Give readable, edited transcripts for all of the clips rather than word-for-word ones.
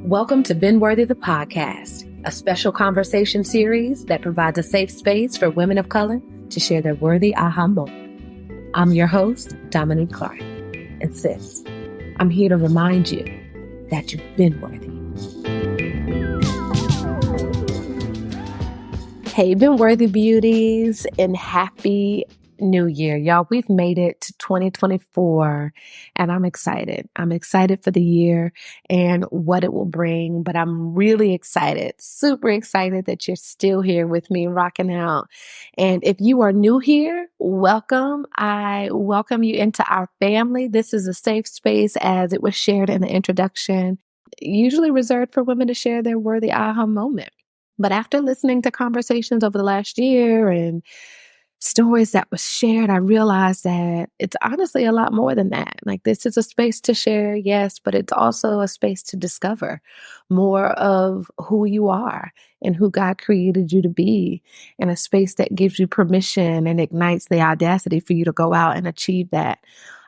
Welcome to Been Worthy the podcast, a special conversation series that provides a safe space for women of color to share their worthy aha moment. I'm your host, Dominique Clark. And sis, I'm here to remind you that you've been worthy. Hey, Been Worthy Beauties, and happy New Year. Y'all, we've made it to 2024 and I'm excited. I'm excited for the year and what it will bring, but I'm really excited, super excited that you're still here with me rocking out. And if you are new here, welcome. I welcome you into our family. This is a safe space, as it was shared in the introduction, usually reserved for women to share their worthy aha moment. But after listening to conversations over the last year and stories that was shared, I realized that it's honestly a lot more than that. Like, this is a space to share, yes, but it's also a space to discover more of who you are and who God created you to be, and a space that gives you permission and ignites the audacity for you to go out and achieve that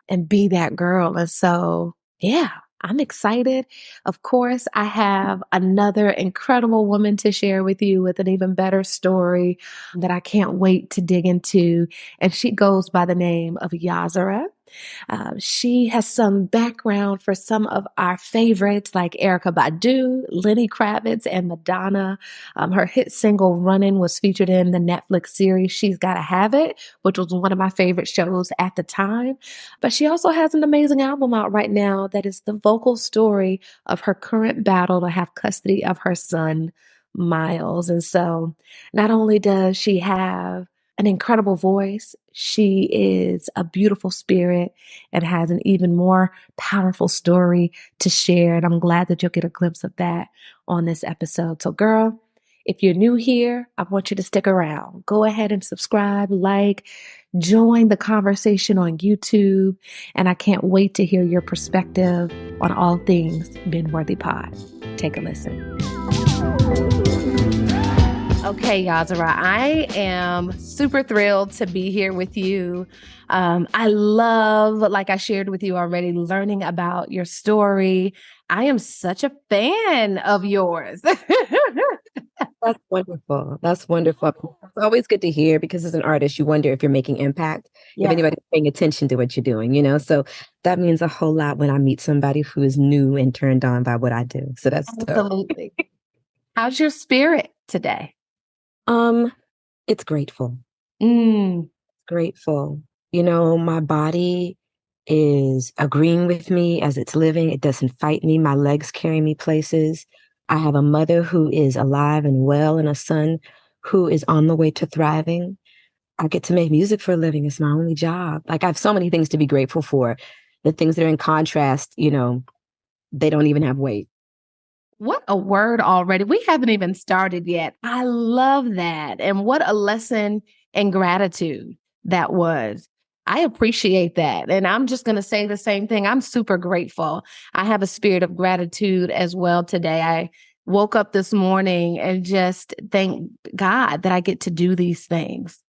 and be that girl. And so, yeah, I'm excited. Of course, I have another incredible woman to share with you with an even better story that I can't wait to dig into. And she goes by the name of YahZarah. She has some background for some of our favorites like Erykah Badu, Lenny Kravitz, and Madonna. Her hit single Runnin' was featured in the Netflix series She's Gotta Have It, which was one of my favorite shows at the time. But she also has an amazing album out right now that is the vocal story of her current battle to have custody of her son, Miles. And so not only does she have an incredible voice, she is a beautiful spirit and has an even more powerful story to share. And I'm glad that you'll get a glimpse of that on this episode. So girl, if you're new here, I want you to stick around. Go ahead and subscribe, join the conversation on YouTube. And I can't wait to hear your perspective on all things Been Worthy Pod. Take a listen. Okay, YahZarah, I am super thrilled to be here with you. I love, like I shared with you already, learning about your story. I am such a fan of yours. That's wonderful. That's wonderful. It's always good to hear, because as an artist, you wonder if you're making impact, if anybody's paying attention to what you're doing, So that means a whole lot when I meet somebody who is new and turned on by what I do. So that's absolutely. How's your spirit today? It's grateful. Grateful. My body is agreeing with me as it's living. It doesn't fight me. My legs carry me places. I have a mother who is alive and well, and a son who is on the way to thriving. I get to make music for a living. It's my only job. Like, I have so many things to be grateful for. The things that are in contrast, they don't even have weight. What a word already. We haven't even started yet. I love that. And what a lesson in gratitude that was. I appreciate that. And I'm just going to say the same thing. I'm super grateful. I have a spirit of gratitude as well today. I woke up this morning and just thank God that I get to do these things.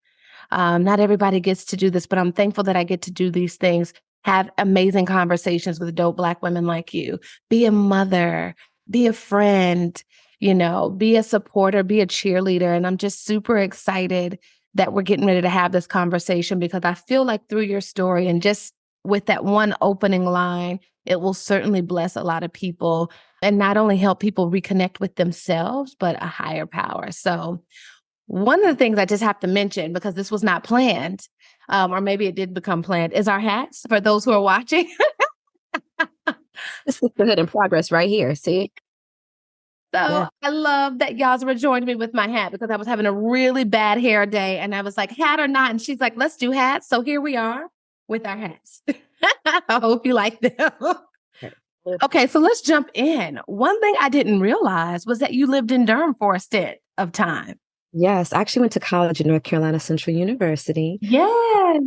Not everybody gets to do this, but I'm thankful that I get to do these things, have amazing conversations with dope Black women like you, be a mother, be a friend, be a supporter, be a cheerleader. And I'm just super excited that we're getting ready to have this conversation, because I feel like through your story and just with that one opening line, it will certainly bless a lot of people and not only help people reconnect with themselves, but a higher power. So one of the things I just have to mention, because this was not planned, or maybe it did become planned, is our hats for those who are watching. This is good in progress right here. See? So yeah. I love that YahZarah joined me with my hat, because I was having a really bad hair day and I was like, hat or not? And she's like, let's do hats. So here we are with our hats. I hope you like them. Okay, so let's jump in. One thing I didn't realize was that you lived in Durham for a stint of time. Yes, I actually went to college at North Carolina Central University. Yes.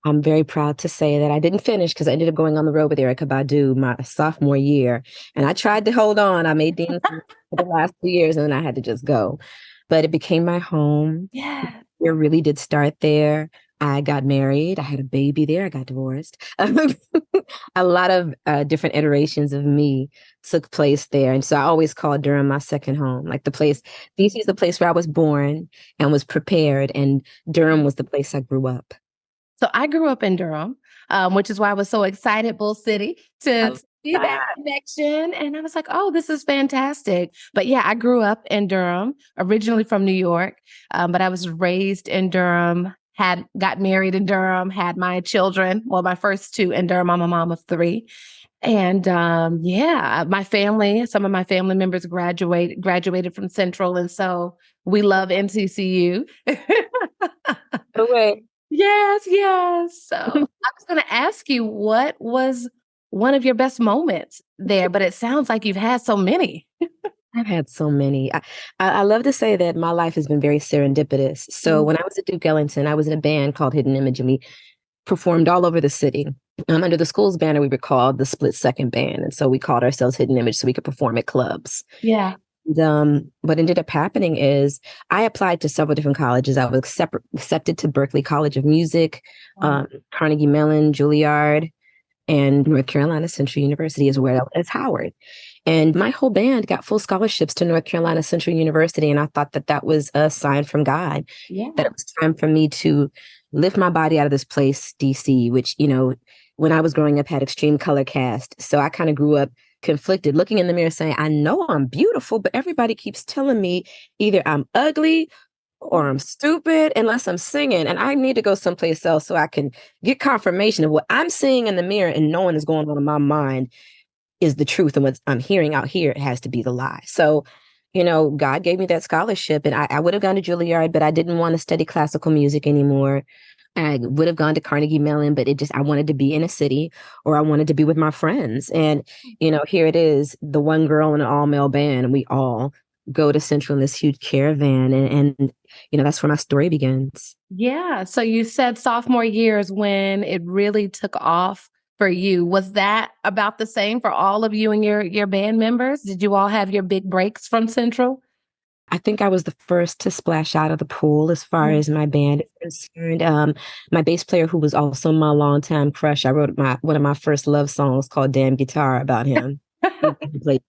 I'm very proud to say that I didn't finish, because I ended up going on the road with Erykah Badu my sophomore year. And I tried to hold on. I made deans for the last 2 years, and then I had to just go. But it became my home. Yeah. It really did start there. I got married. I had a baby there. I got divorced. A lot of different iterations of me took place there. And so I always call Durham my second home. Like the place, DC is the place where I was born and was prepared. And Durham was the place I grew up. So I grew up in Durham, which is why I was so excited, Bull City, to Oh, see that connection. And I was like, oh, this is fantastic. But yeah, I grew up in Durham, originally from New York, but I was raised in Durham, had got married in Durham, had my children, well, my first two in Durham. I'm a mom of three. And yeah, my family, some of my family members graduated from Central. And so we love NCCU. no way. Yes, yes. So I was going to ask you, what was one of your best moments there? But it sounds like you've had so many. I've had so many. I love to say that my life has been very serendipitous. So Mhm. when I was at Duke Ellington, I was in a band called Hidden Image, and we performed all over the city. Under the school's banner, we were called the Split Second Band. And so we called ourselves Hidden Image so we could perform at clubs. Yeah. And, what ended up happening is I applied to several different colleges. I was accepted to Berklee College of Music, Wow. Carnegie Mellon, Juilliard, and North Carolina Central University as well as Howard. And my whole band got full scholarships to North Carolina Central University. And I thought that that was a sign from God, Yeah. that it was time for me to lift my body out of this place, DC, which, when I was growing up had extreme color cast. So I kind of grew up conflicted, looking in the mirror saying, I know I'm beautiful, but everybody keeps telling me either I'm ugly or I'm stupid unless I'm singing. And I need to go someplace else so I can get confirmation of what I'm seeing in the mirror and knowing is going on in my mind is the truth. And what I'm hearing out here, it has to be the lie. So, God gave me that scholarship, and I would have gone to Juilliard, but I didn't want to study classical music anymore. I would have gone to Carnegie Mellon, but I wanted to be in a city, or I wanted to be with my friends. And, here it is, the one girl in an all male band, and we all go to Central in this huge caravan. And that's where my story begins. Yeah. So you said sophomore year is when it really took off for you. Was that about the same for all of you and your band members? Did you all have your big breaks from Central? I think I was the first to splash out of the pool as far as my band is concerned. My bass player, who was also my longtime crush, I wrote one of my first love songs called "Damn Guitar" about him. He played.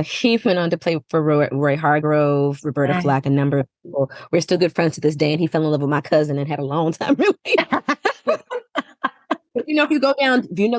He went on to play for Roy Hargrove, Roberta Right. Flack, a number of people. We're still good friends to this day, and he fell in love with my cousin and had a long time relationship. If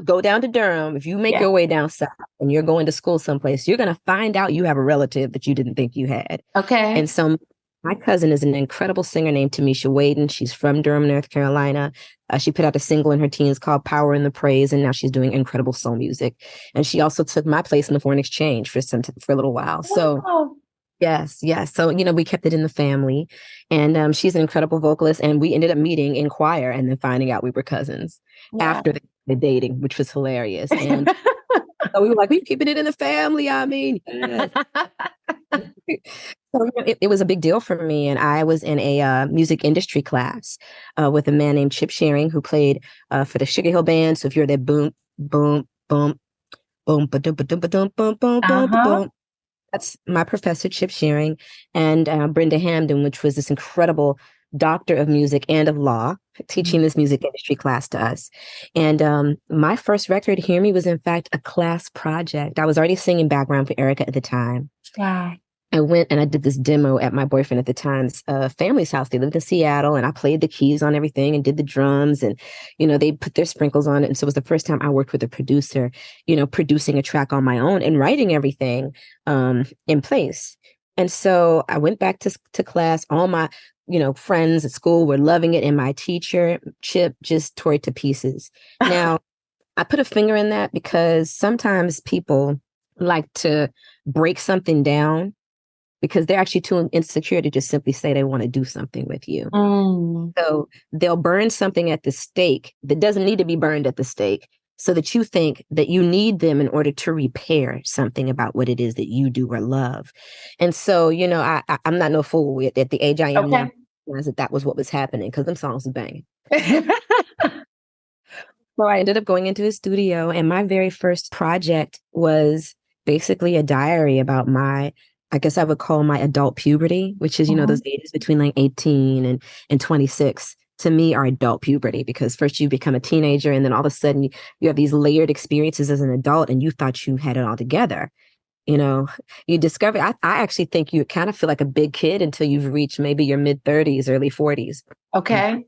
go down to Durham, if you make Yeah. your way down south and you're going to school someplace, you're going to find out you have a relative that you didn't think you had. Okay. And so my cousin is an incredible singer named Tamisha Waden. She's from Durham, North Carolina. She put out a single in her teens called Power in the Praise, and now she's doing incredible soul music. And she also took my place in the foreign exchange for a little while. So Wow. yes, yes. So, we kept it in the family. And she's an incredible vocalist. And we ended up meeting in choir and then finding out we were cousins Wow. after the dating, which was hilarious. And so we were like, we keeping it in the family. I mean, yes. So it was a big deal for me. And I was in a music industry class with a man named Chip Shearing, who played for the Sugar Hill Band. So if you're there, boom, boom, boom, boom, ba-dum, ba-dum, ba-dum, boom, boom, boom, Uh-huh. boom. That's my professor, Chip Shearing, and Brenda Hamden, which was this incredible doctor of music and of law, teaching this music industry class to us. And my first record, Hear Me, was in fact a class project. I was already singing background for Erykah at the time. Wow. I went and I did this demo at my boyfriend at the time's family's house. They lived in Seattle, and I played the keys on everything and did the drums, and they put their sprinkles on it. And so it was the first time I worked with a producer, producing a track on my own and writing everything in place. And so I went back to class. All my friends at school were loving it, and my teacher Chip just tore it to pieces. Now I put a finger in that because sometimes people like to break something down because they're actually too insecure to just simply say they want to do something with you. Mm. So they'll burn something at the stake that doesn't need to be burned at the stake, so that you think that you need them in order to repair something about what it is that you do or love. And so, I'm not no fool at the age I am now. Okay. I realized that was what was happening because them songs was banging. So I ended up going into his studio, and my very first project was basically a diary about I guess I would call my adult puberty, which is, those ages between like 18 and 26. to me are adult puberty, because first you become a teenager and then all of a sudden you have these layered experiences as an adult and you thought you had it all together. You know, you discover, I actually think you kind of feel like a big kid until you've reached maybe your mid 30s, early 40s. Okay.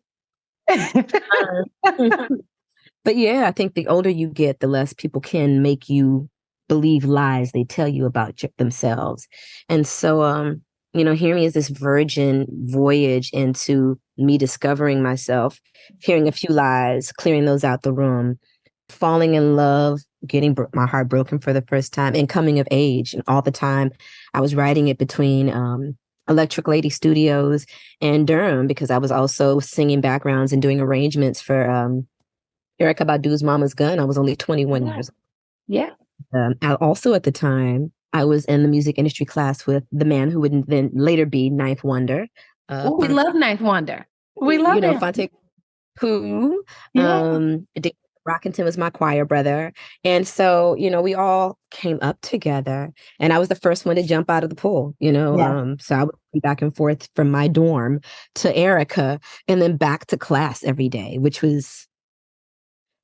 But yeah, I think the older you get, the less people can make you believe lies they tell you about themselves. And so, here me as this virgin voyage into me discovering myself, hearing a few lies, clearing those out the room, falling in love, getting my heart broken for the first time, and coming of age. And all the time, I was writing it between Electric Lady Studios and Durham, because I was also singing backgrounds and doing arrangements for Erykah Badu's Mama's Gun. I was only 21 years old. Yeah. I also, at the time, I was in the music industry class with the man who would then later be Ninth Wonder. We love Ninth Wonder. We love him. Fonte Pooh. Yeah. Dick Rockington was my choir brother. And so, we all came up together, and I was the first one to jump out of the pool, so I would be back and forth from my dorm to Erykah and then back to class every day, which was,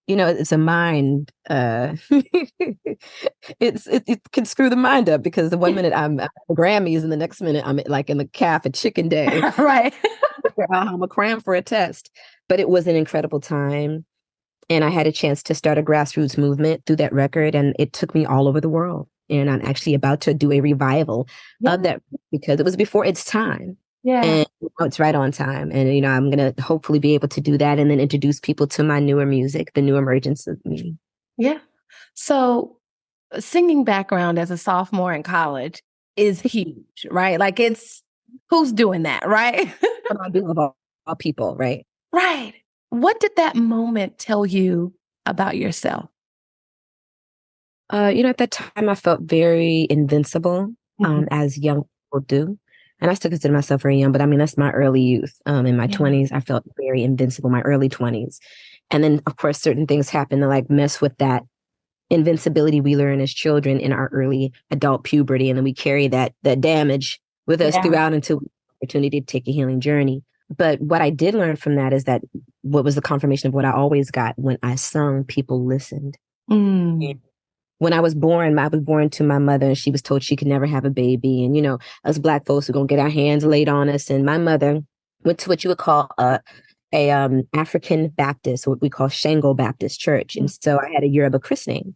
it's a mind, it can screw the mind up, because the one minute I'm at the Grammys and the next minute I'm like in the calf at Chicken Day. Right. I'm a cram for a test. But it was an incredible time. And I had a chance to start a grassroots movement through that record. And it took me all over the world. And I'm actually about to do a revival of that, because it was before its time. Yeah. And it's right on time. And, I'm going to hopefully be able to do that and then introduce people to my newer music, the new emergence of me. Yeah. So singing background as a sophomore in college is huge, right? Like, who's doing that, right? What I do of all people, right? Right. What did that moment tell you about yourself? At that time, I felt very invincible, as young people do. And I still consider myself very young, but I mean, that's my early youth. In my 20s, I felt very invincible, my early 20s. And then, of course, certain things happen to like mess with that invincibility we learn as children in our early adult puberty. And then we carry that damage with us throughout until we have the opportunity to take a healing journey. But what I did learn from that is that what was the confirmation of what I always got: when I sung, people listened. When I was born to my mother, and she was told she could never have a baby. And, us Black folks were going to get our hands laid on us. And my mother went to what you would call a African Baptist, what we call Shango Baptist Church. And so I had a Yoruba christening.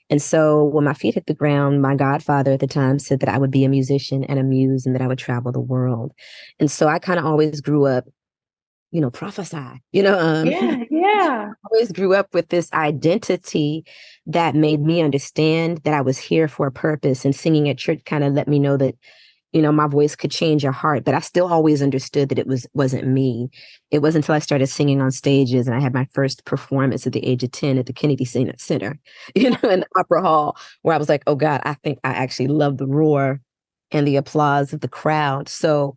And so when my feet hit the ground, my godfather at the time said that I would be a musician and a muse and that I would travel the world. And so I kind of always grew up, prophesy, I always grew up with this identity that made me understand that I was here for a purpose, and singing at church kind of let me know that, my voice could change your heart. But I still always understood that it wasn't me. It wasn't until I started singing on stages and I had my first performance at the age of 10 at the Kennedy Center, in the Opera Hall, where I was like, oh God, I think I actually love the roar and the applause of the crowd. So,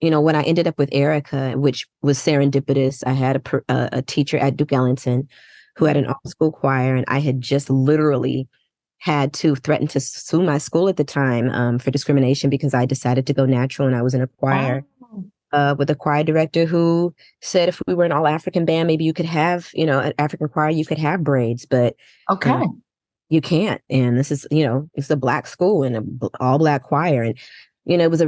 when I ended up with Erykah, which was serendipitous, I had a teacher at Duke Ellington who had an all-school choir, and I had just literally had to threaten to sue my school at the time for discrimination, because I decided to go natural, and I was in a choir with a choir director who said if we were an all-African band, maybe you could have, an African choir, you could have braids, but you can't. And this is, it's a Black school and an all-Black choir. And, it was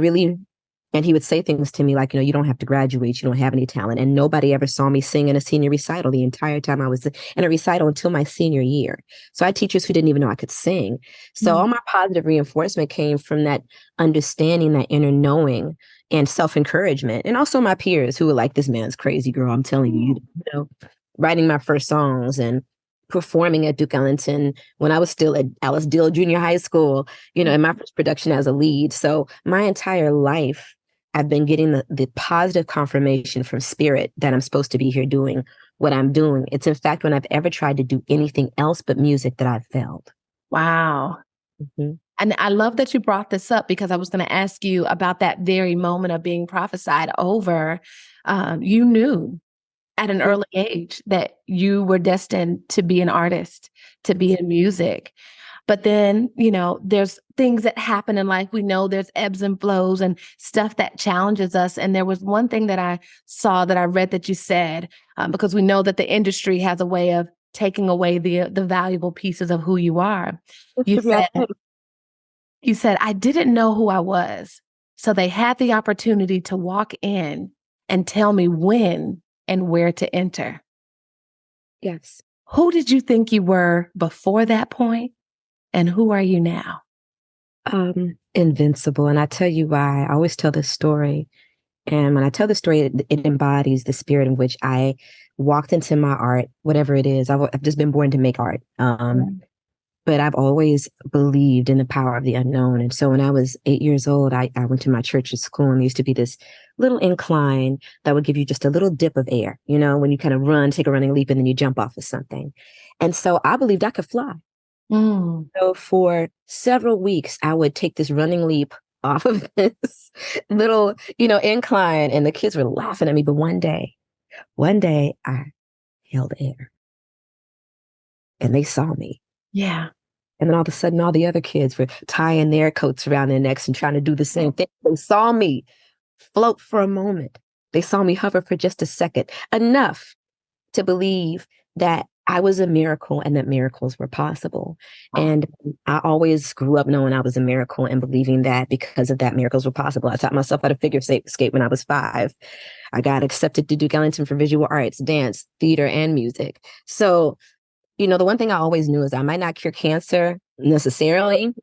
and he would say things to me like, you don't have to graduate. You don't have any talent. And nobody ever saw me sing in a senior recital the entire time I was in a recital until my senior year. So I had teachers who didn't even know I could sing. So all my positive reinforcement came from that understanding, that inner knowing and self-encouragement. And also my peers who were like, this man's crazy, girl. I'm telling you, writing my first songs and performing at Duke Ellington when I was still at Alice Dill Junior High School, in my first production as a lead. So my entire life, I've been getting the positive confirmation from spirit that I'm supposed to be here doing what I'm doing. It's in fact when I've ever tried to do anything else but music that I've failed. Wow. And I love that you brought this up, because I was going to ask you about that very moment of being prophesied over. You knew at an early age that you were destined to be an artist, to be in music. But then, there's things that happen in life. We know there's ebbs and flows and stuff that challenges us. And there was one thing that I saw that I read that you said, because we know that the industry has a way of taking away the valuable pieces of who you are. You said, I didn't know who I was. So they had the opportunity to walk in and tell me when and where to enter. Yes. Who did you think you were before that point? And who are you now? Invincible. And I tell you why. I always tell this story. And when I tell the story, it embodies the spirit in which I walked into my art, whatever it is. I've just been born to make art. But I've always believed in the power of the unknown. And so when I was 8 years old, I went to my church's school, and there used to be this little incline that would give you just a little dip of air, when you kind of run, take a running leap, and then you jump off of something. And so I believed I could fly. So for several weeks, I would take this running leap off of this little, incline, and the kids were laughing at me. But one day I held air and they saw me. Yeah. And then all of a sudden, all the other kids were tying their coats around their necks and trying to do the same thing. They saw me float for a moment. They saw me hover for just a second, enough to believe that I was a miracle and that miracles were possible. And I always grew up knowing I was a miracle and believing that because of that, miracles were possible. I taught myself how to figure skate when I was 5. I got accepted to Duke Ellington for visual arts, dance, theater, and music. So, the one thing I always knew is I might not cure cancer necessarily,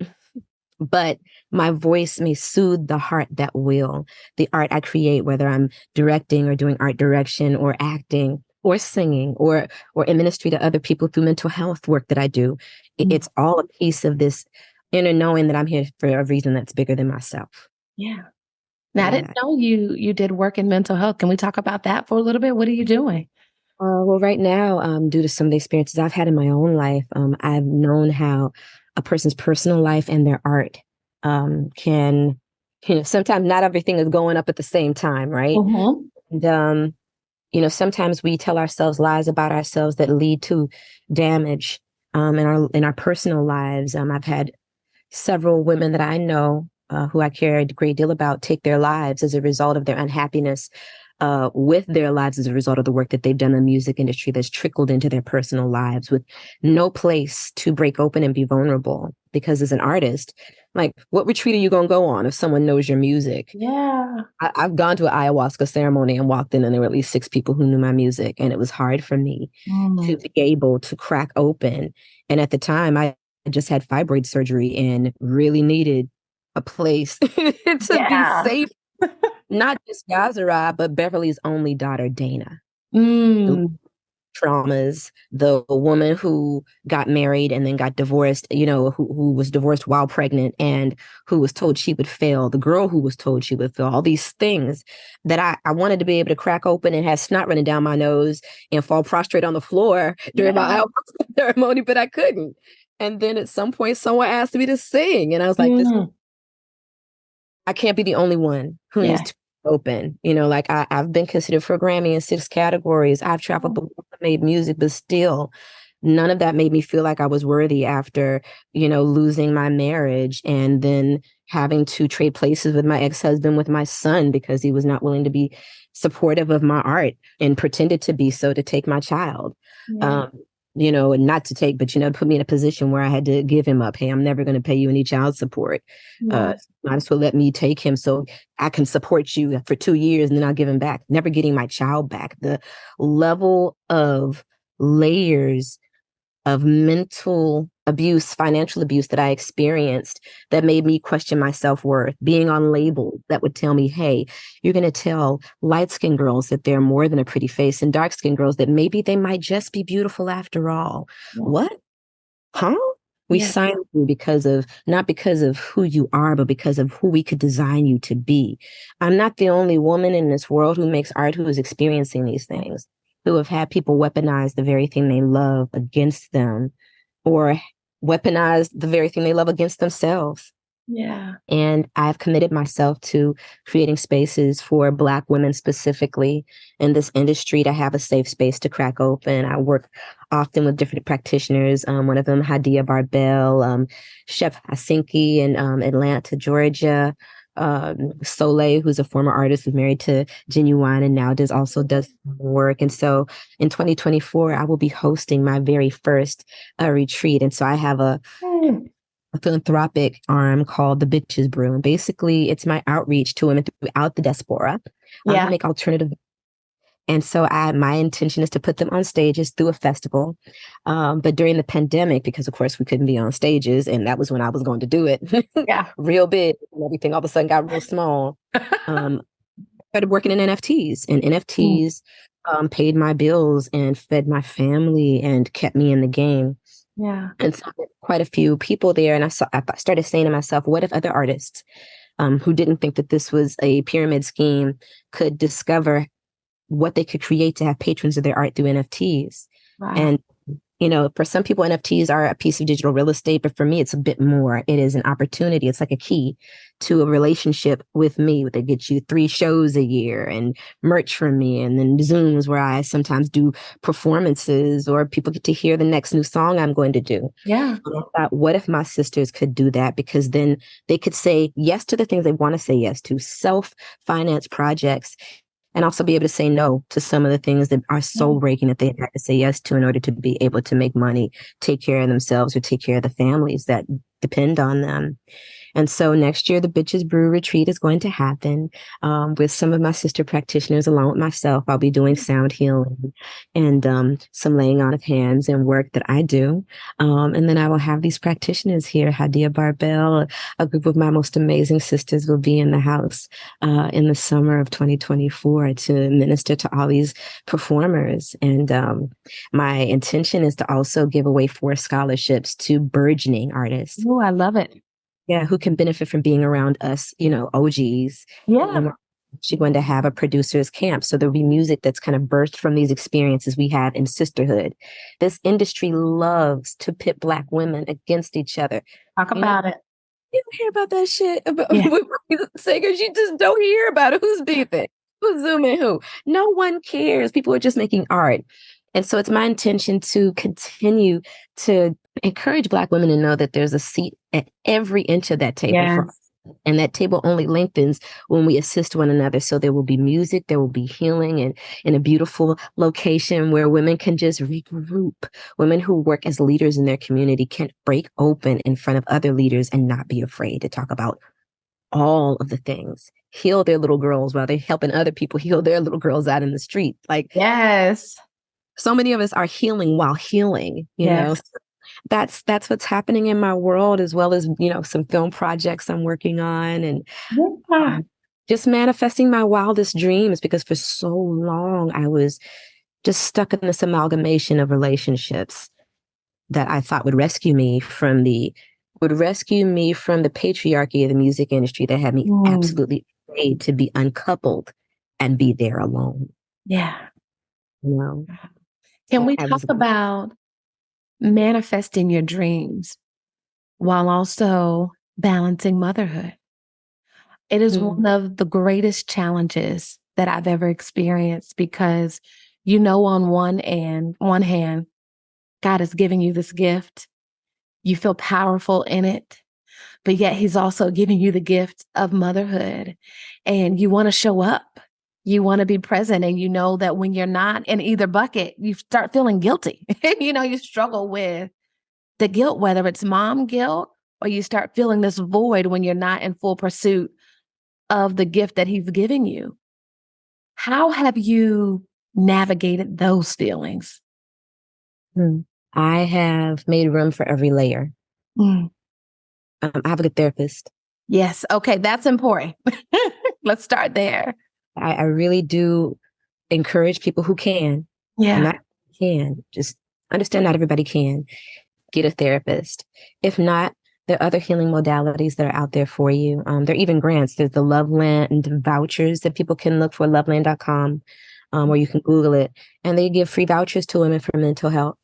but my voice may soothe the heart that will. The art I create, whether I'm directing or doing art direction or acting or singing or in ministry to other people through mental health work that I do, it's all a piece of this inner knowing that I'm here for a reason that's bigger than myself. Yeah. Now, I didn't know you did work in mental health. Can we talk about that for a little bit? What are you doing? Well, right now, due to some of the experiences I've had in my own life, I've known how a person's personal life and their art can, sometimes not everything is going up at the same time, right? And, sometimes we tell ourselves lies about ourselves that lead to damage in our personal lives. I've had several women that I know who I care a great deal about take their lives as a result of their unhappiness with their lives as a result of the work that they've done in the music industry that's trickled into their personal lives with no place to break open and be vulnerable. Because as an artist, like, what retreat are you going to go on if someone knows your music? Yeah. I've gone to an ayahuasca ceremony and walked in, and there were at least 6 people who knew my music. And it was hard for me to be able to crack open. And at the time, I just had fibroid surgery and really needed a place to be safe. Not just YahZarah, but Beverly's only daughter, Dana. The traumas, the woman who got married and then got divorced, who was divorced while pregnant and who was told she would fail, the girl who was told she would fail, all these things that I wanted to be able to crack open and have snot running down my nose and fall prostrate on the floor during my ayahuasca ceremony, but I couldn't. And then at some point, someone asked me to sing, and I was like, I can't be the only one who needs to open. I've been considered for a Grammy in 6 categories. I've traveled the world, made music, but still none of that made me feel like I was worthy after, losing my marriage and then having to trade places with my ex-husband, with my son, because he was not willing to be supportive of my art and pretended to be so to take my child. And not to take, but, put me in a position where I had to give him up. Hey, I'm never going to pay you any child support. Might as well let me take him so I can support you for 2 years and then I'll give him back. Never getting my child back. The level of layers of mental abuse, financial abuse that I experienced that made me question my self-worth, being on labels that would tell me, hey, you're going to tell light-skinned girls that they're more than a pretty face and dark-skinned girls that maybe they might just be beautiful after all. What? Huh? We signed you not because of who you are, but because of who we could design you to be. I'm not the only woman in this world who makes art who is experiencing these things, who have had people weaponize the very thing they love against them, or weaponize the very thing they love against themselves. Yeah. And I've committed myself to creating spaces for Black women specifically in this industry to have a safe space to crack open. I work often with different practitioners. One of them, Hadia Barbell, Chef Hasinki in Atlanta, Georgia. Soleil, who's a former artist, who's married to Genuine and now does work. And so in 2024, I will be hosting my very first retreat. And so I have Mm. a philanthropic arm called the Bitches Brew. And basically, it's my outreach to women throughout the diaspora who Yeah. make alternative. And so my intention is to put them on stages through a festival. But during the pandemic, because of course we couldn't be on stages, and that was when I was going to do it Yeah. real big, and everything all of a sudden got real small. Um, Started working in NFTs, and Mm. NFTs paid my bills and fed my family and kept me in the game. Yeah. And so quite a few people there. And I started saying to myself, what if other artists who didn't think that this was a pyramid scheme could discover what they could create to have patrons of their art through NFTs? Wow. And for some people, NFTs are a piece of digital real estate, but for me, it's a bit more. It is an opportunity. It's like a key to a relationship with me that gets you 3 shows a year and merch from me, and then Zooms where I sometimes do performances or people get to hear the next new song I'm going to do. Yeah. And I thought, what if my sisters could do that? Because then they could say yes to the things they want to say yes to, self-finance projects, and also be able to say no to some of the things that are soul breaking that they had to say yes to in order to be able to make money, take care of themselves, or take care of the families that depend on them. And so next year, the Bitches Brew Retreat is going to happen with some of my sister practitioners, along with myself. I'll be doing sound healing and some laying on of hands and work that I do. And then I will have these practitioners here. Hadia Barbell, a group of my most amazing sisters, will be in the house in the summer of 2024 to minister to all these performers. And my intention is to also give away 4 scholarships to burgeoning artists. Oh, I love it. Yeah, who can benefit from being around us, OGs. And then Yeah. we're actually going to have a producers camp. So there'll be music that's kind of birthed from these experiences we have in sisterhood. This industry loves to pit Black women against each other. Talk You know, about it. you don't hear about that shit about Yeah. with singers. You just don't hear about it. Who's beefing? Who's zooming who? No one cares. People are just making art. And so it's my intention to continue to encourage Black women to know that there's a seat at every inch of that table for Yes. and that table only lengthens when we assist one another. So there will be music, there will be healing, and in a beautiful location where women can just regroup. Women who work as leaders in their community can break open in front of other leaders and not be afraid to talk about all of the things. Heal their little girls while they're helping other people heal their little girls out in the street. Like, Yes. so many of us are healing while healing, Yes. That's what's happening in my world, as well as, some film projects I'm working on, and Yeah. just manifesting my wildest dreams, because for so long I was just stuck in this amalgamation of relationships that I thought would rescue me from the patriarchy of the music industry that had me Mm. absolutely afraid to be uncoupled and be there alone. Yeah. You know, Can we I talk was about manifesting your dreams while also balancing motherhood? It is mm, one of the greatest challenges that I've ever experienced because, on one hand, God is giving you this gift. You feel powerful in it, but yet He's also giving you the gift of motherhood. And you want to show up. You want to be present. And you know that when you're not in either bucket, you start feeling guilty. You struggle with the guilt, whether it's mom guilt or you start feeling this void when you're not in full pursuit of the gift that He's giving you. How have you navigated those feelings? mm. I have made room for every layer. Mm. I have a good therapist. Yes. Okay. That's important. Let's start there. I really do encourage people who can, and Yeah. not can, just understand not everybody can get a therapist. If not, there are other healing modalities that are out there for you. There are even grants. There's the Loveland vouchers that people can look for, loveland.com, or you can Google it. And they give free vouchers to women for mental health.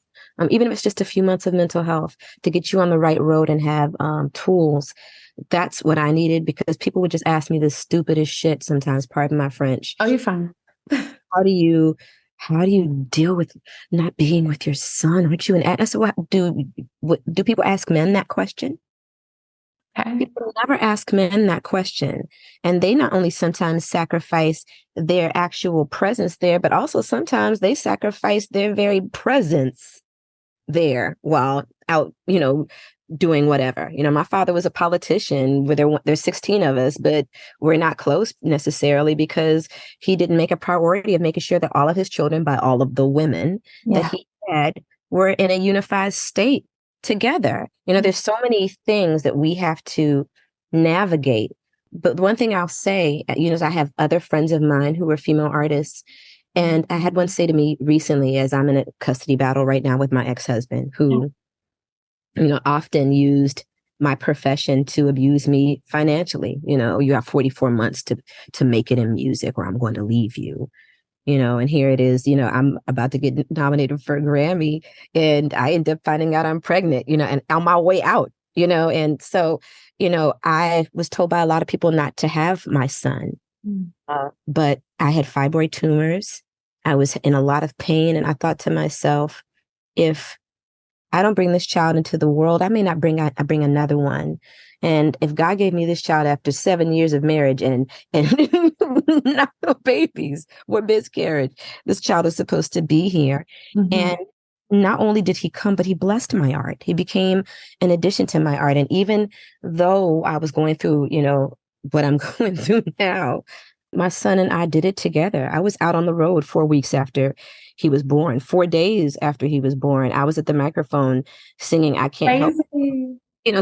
even if it's just a few months of mental health to get you on the right road and have tools. That's what I needed, because people would just ask me the stupidest shit sometimes, pardon my French. Oh, you're fine. How do you deal with not being with your son? Aren't you an adult? So do people ask men that question? Okay. People never ask men that question. And they not only sometimes sacrifice their actual presence there, but also sometimes they sacrifice their very presence there while out, doing whatever. My father was a politician where there's 16 of us, but we're not close necessarily because he didn't make a priority of making sure that all of his children, by all of the women that he had, were in a unified state together. There's so many things that we have to navigate. But one thing I'll say, is I have other friends of mine who are female artists. And I had one say to me recently, as I'm in a custody battle right now with my ex-husband, who, often used my profession to abuse me financially. You have 44 months to make it in music, or I'm going to leave you. And here it is, I'm about to get nominated for a Grammy, and I end up finding out I'm pregnant, and on my way out, and so, I was told by a lot of people not to have my son. But I had fibroid tumors. I was in a lot of pain. And I thought to myself, if I don't bring this child into the world, I may not bring another one. And if God gave me this child after 7 years of marriage and not no babies or miscarriage, this child is supposed to be here. Mm-hmm. And not only did he come, but he blessed my art. He became an addition to my art. And even though I was going through, what I'm going through now, my son and I did it together. I was out on the road 4 weeks after he was born, 4 days after he was born. I was at the microphone singing "I Can't Help,"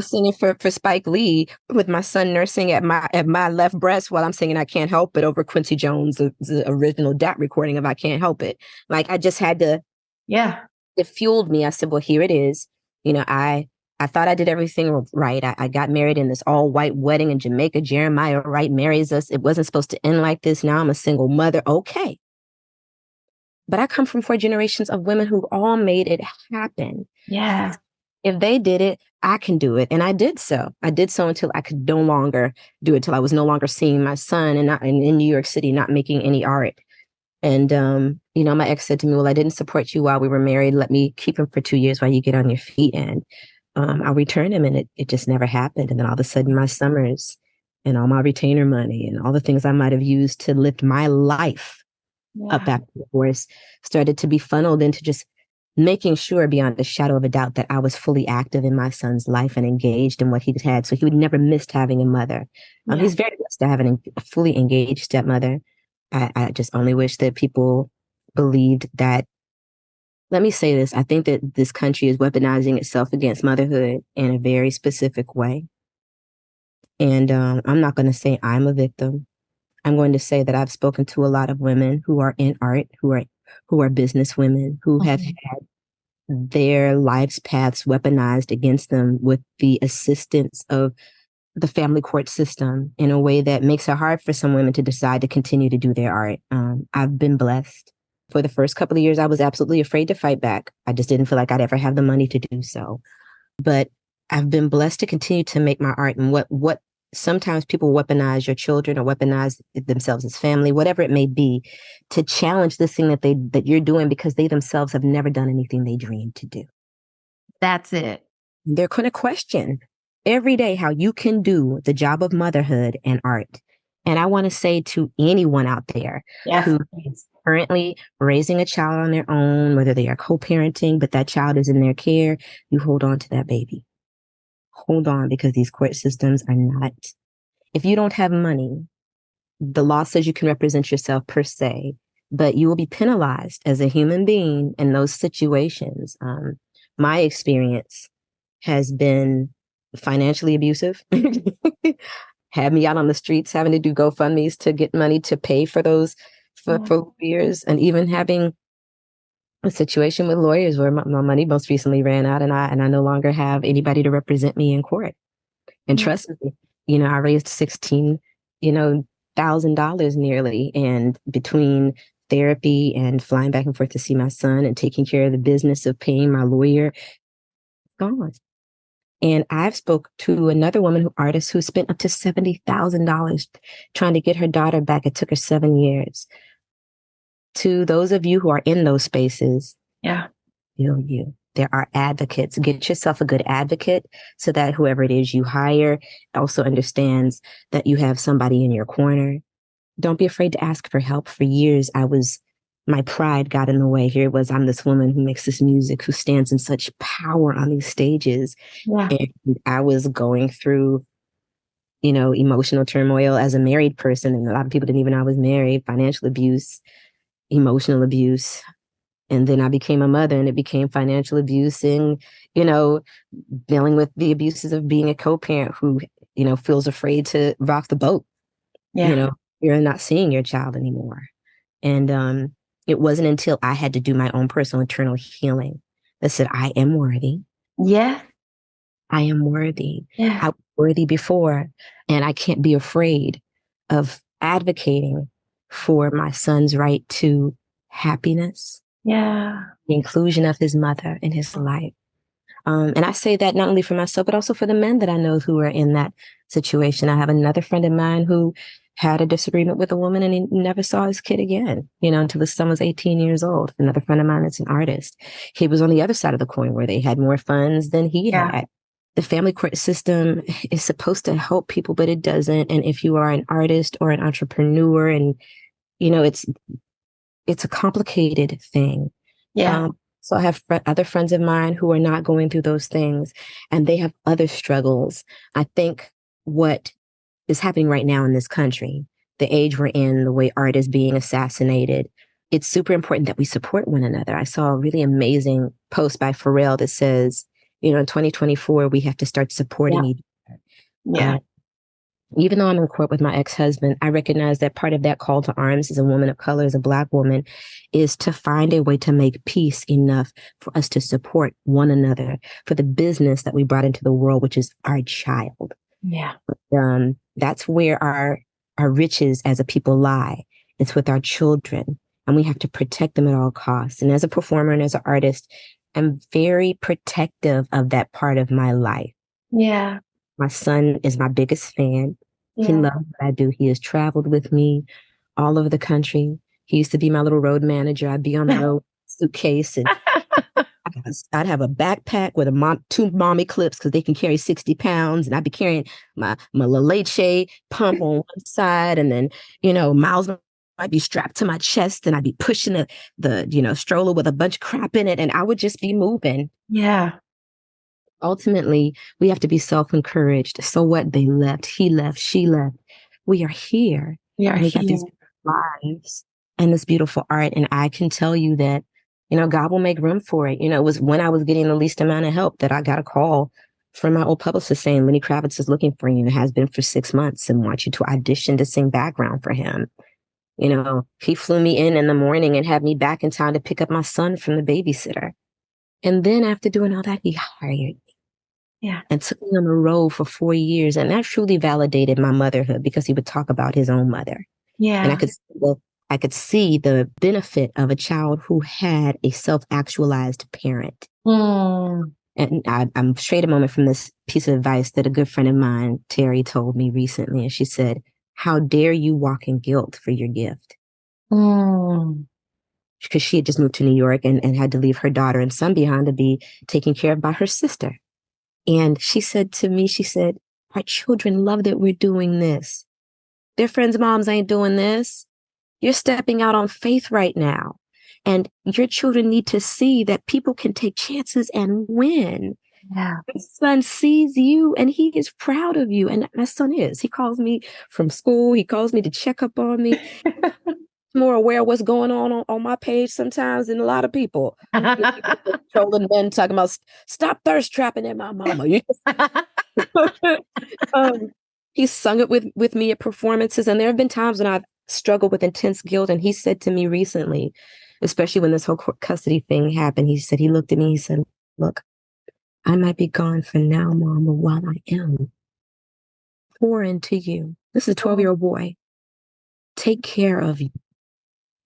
singing for Spike Lee, with my son nursing at my left breast while I'm singing "I Can't Help It" over Quincy Jones, the original DAT recording of "I Can't Help It." Like, I just had to. Yeah. It fueled me. I said, well, here it is. I thought I did everything right. I got married in this all white wedding in Jamaica. Jeremiah Wright marries us. It wasn't supposed to end like this. Now I'm a single mother. Okay. But I come from 4 generations of women who all made it happen. Yeah. If they did it, I can do it. And I did so. I did so until I could no longer do it, till I was no longer seeing my son and not in New York City, not making any art. And, my ex said to me, well, I didn't support you while we were married. Let me keep him for 2 years while you get on your feet. And I'll return him. And it just never happened. And then all of a sudden, my summers and all my retainer money and all the things I might have used to lift my life up after divorce started to be funneled into just making sure beyond a shadow of a doubt that I was fully active in my son's life and engaged in what he had. So he would never miss having a mother. He's very blessed to have a fully engaged stepmother. I just only wish that people believed that. Let me say this. I think that this country is weaponizing itself against motherhood in a very specific way. And I'm not going to say I'm a victim. I'm going to say that I've spoken to a lot of women who are in art, who are business women, who have had their life's paths weaponized against them with the assistance of the family court system in a way that makes it hard for some women to decide to continue to do their art. I've been blessed. For the first couple of years, I was absolutely afraid to fight back. I just didn't feel like I'd ever have the money to do so. But I've been blessed to continue to make my art. And what sometimes people weaponize your children or weaponize themselves as family, whatever it may be, to challenge this thing that you're doing because they themselves have never done anything they dreamed to do. That's it. They're going to question every day how you can do the job of motherhood and art. And I want to say to anyone out there who is currently raising a child on their own, whether they are co-parenting, but that child is in their care, you hold on to that baby. Hold on, because these court systems are not. If you don't have money, the law says you can represent yourself per se, but you will be penalized as a human being in those situations. My experience has been financially abusive. Had me out on the streets having to do GoFundMes to get money to pay for those for years, and even having a situation with lawyers where my money most recently ran out, and I no longer have anybody to represent me in court. And trust me, I raised $16,000 nearly, and between therapy and flying back and forth to see my son and taking care of the business of paying my lawyer, gone. And I've spoke to another woman, artist, who spent up to $70,000 trying to get her daughter back. It took her 7 years. To those of you who are in those spaces, Yeah. feel you. There are advocates. Get yourself a good advocate so that whoever it is you hire also understands that you have somebody in your corner. Don't be afraid to ask for help. For years, my pride got in the way. Here it was, I'm this woman who makes this music, who stands in such power on these stages. Yeah. And I was going through, emotional turmoil as a married person. And a lot of people didn't even know I was married, financial abuse, emotional abuse. And then I became a mother and it became financial abuse and, dealing with the abuses of being a co-parent who, feels afraid to rock the boat. Yeah. You're not seeing your child anymore. And it wasn't until I had to do my own personal internal healing that said, I am worthy. Yeah. I am worthy. Yeah. I was worthy before, and I can't be afraid of advocating for my son's right to happiness, Yeah. the inclusion of his mother in his life. And I say that not only for myself, but also for the men that I know who are in that situation. I have another friend of mine who had a disagreement with a woman and he never saw his kid again, until his son was 18 years old. Another friend of mine that's an artist. He was on the other side of the coin where they had more funds than he had. The family court system is supposed to help people, but it doesn't. And if you are an artist or an entrepreneur and, it's a complicated thing. Yeah. So I have other friends of mine who are not going through those things and they have other struggles. I think what is happening right now in this country, the age we're in, the way art is being assassinated, it's super important that we support one another. I saw a really amazing post by Pharrell that says, in 2024, we have to start supporting each other. Yeah. Even though I'm in court with my ex-husband, I recognize that part of that call to arms as a woman of color, as a Black woman, is to find a way to make peace enough for us to support one another for the business that we brought into the world, which is our child. Yeah. That's where our riches as a people lie. It's with our children, and we have to protect them at all costs. And as a performer and as an artist, I'm very protective of that part of my life. Yeah. My son is my biggest fan. He Yeah. loves what I do. He has traveled with me all over the country. He used to be my little road manager. I'd be on the road, suitcase, and I'd have a backpack with two mommy clips because they can carry 60 pounds. And I'd be carrying my La Leche pump on one side. And then, Miles might be strapped to my chest and I'd be pushing the stroller with a bunch of crap in it. And I would just be moving. Yeah. Ultimately, we have to be self-encouraged. So what? They left, he left, she left. We are here. We are and we got here. these lives and this beautiful art. And I can tell you that, God will make room for it. It was when I was getting the least amount of help that I got a call from my old publicist saying, Lenny Kravitz is looking for you and has been for 6 months and wants you to audition to sing background for him. He flew me in the morning and had me back in town to pick up my son from the babysitter. And then after doing all that, he hired me. Yeah. And took me on the road for 4 years. And that truly validated my motherhood because he would talk about his own mother. Yeah. And I could see the benefit of a child who had a self-actualized parent. Mm. And I'm straight a moment from this piece of advice that a good friend of mine, Terry, told me recently. And she said, how dare you walk in guilt for your gift? Mm. Because she had just moved to New York and had to leave her daughter and son behind to be taken care of by her sister. And she said to me, our children love that we're doing this. Their friends' moms ain't doing this. You're stepping out on faith right now. And your children need to see that people can take chances and win. Yeah. My son sees you and he is proud of you. And my son is. He calls me from school. He calls me to check up on me. More aware of what's going on my page sometimes than a lot of people. Trolling men talking about stop thirst trapping at my mama. He sung it with me at performances, and there have been times when I've struggled with intense guilt. And he said to me recently, especially when this whole custody thing happened, he looked at me, he said, look, I might be gone for now, mama, while I am pour into you. This is a 12-year-old boy. Take care of you.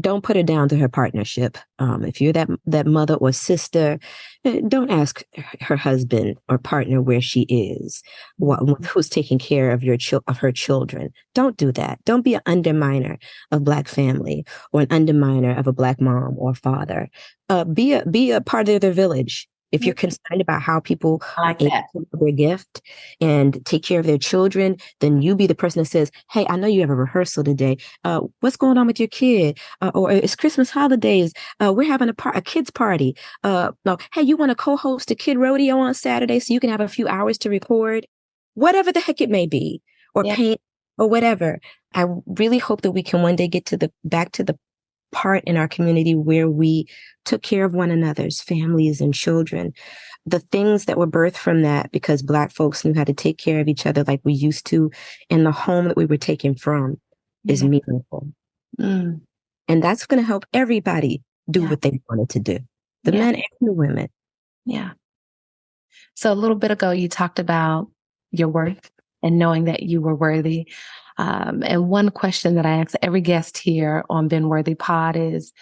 don't put her down to her partnership. If you're that mother or sister, don't ask her husband or partner where she is, who's taking care of of her children. Don't do that. Don't be an underminer of Black family or an underminer of a Black mom or father. Be a part of their village. If you're concerned about how people I are like able that. to live their gift and take care of their children, then you be the person that says, "Hey, I know you have a rehearsal today. What's going on with your kid? Or it's Christmas holidays. We're having a kids party. No, hey, you want to co-host a kid rodeo on Saturday so you can have a few hours to record, whatever the heck it may be, or Yeah. paint or whatever." I really hope that we can one day get to the back to the part in our community where we took care of one another's families and children. The things that were birthed from that, because Black folks knew how to take care of each other like we used to, in the home that we were taken from, is Yeah. meaningful. Mm. And that's going to help everybody do Yeah. what they wanted to do, the Yeah. men and the women. Yeah. So a little bit ago, you talked about your worth and knowing that you were worthy. And one question that I ask every guest here on Ben Worthy Pod is,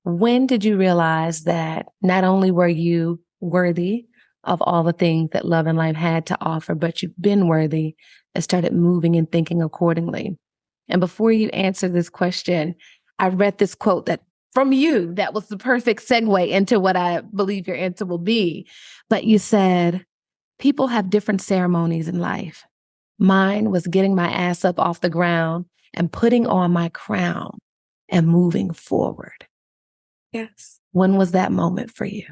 when did you realize that not only were you worthy of all the things that love and life had to offer, but you've been worthy and started moving and thinking accordingly? And before you answer this question, I read this quote that from you that was the perfect segue into what I believe your answer will be. But you said, people have different ceremonies in life. Mine was getting my ass up off the ground and putting on my crown and moving forward. Yes. When was that moment for you?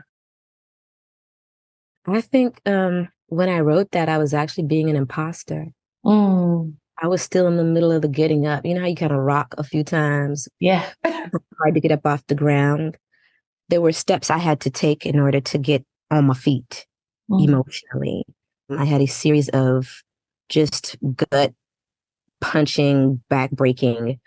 I think when I wrote that, I was actually being an imposter. Mm, I was still in the middle of the getting up. You know how you kind of rock a few times, yeah. hard to get up off the ground. There were steps I had to take in order to get on my feet Mm, emotionally. I had a series of just gut punching, back breaking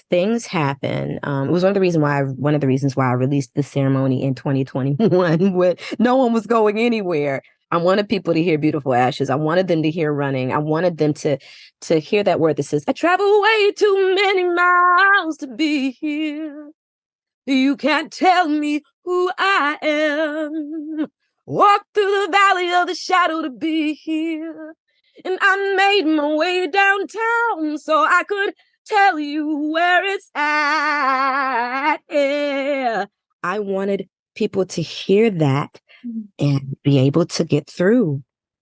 things happen. It was one of the reasons why I released the ceremony in 2021 when no one was going anywhere. I wanted people to hear Beautiful Ashes. I wanted them to hear Running. I wanted them to hear that word that says, "I travel way too many miles to be here. You can't tell me who I am. Walk through the valley of the shadow to be here. And I made my way downtown so I could tell you where it's at." Yeah. I wanted people to hear that mm, and be able to get through.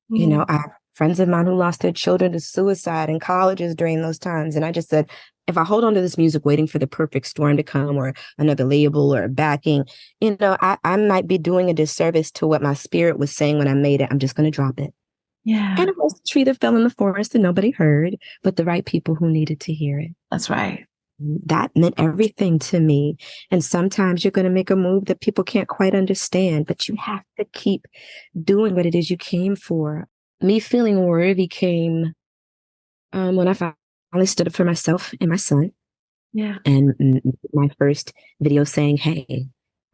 You know, mm. I have friends of mine who lost their children to suicide in colleges during those times. And I just said, if I hold on to this music waiting for the perfect storm to come or another label or backing, I might be doing a disservice to what my spirit was saying when I made it. I'm just going to drop it. Yeah, And it was a tree that fell in the forest and nobody heard, but the right people who needed to hear it. that's right. That meant everything to me. And sometimes you're going to make a move that people can't quite understand, but you have to keep doing what it is you came for. Me feeling worthy came when I finally stood up for myself and my son. Yeah, And my first video saying, "Hey,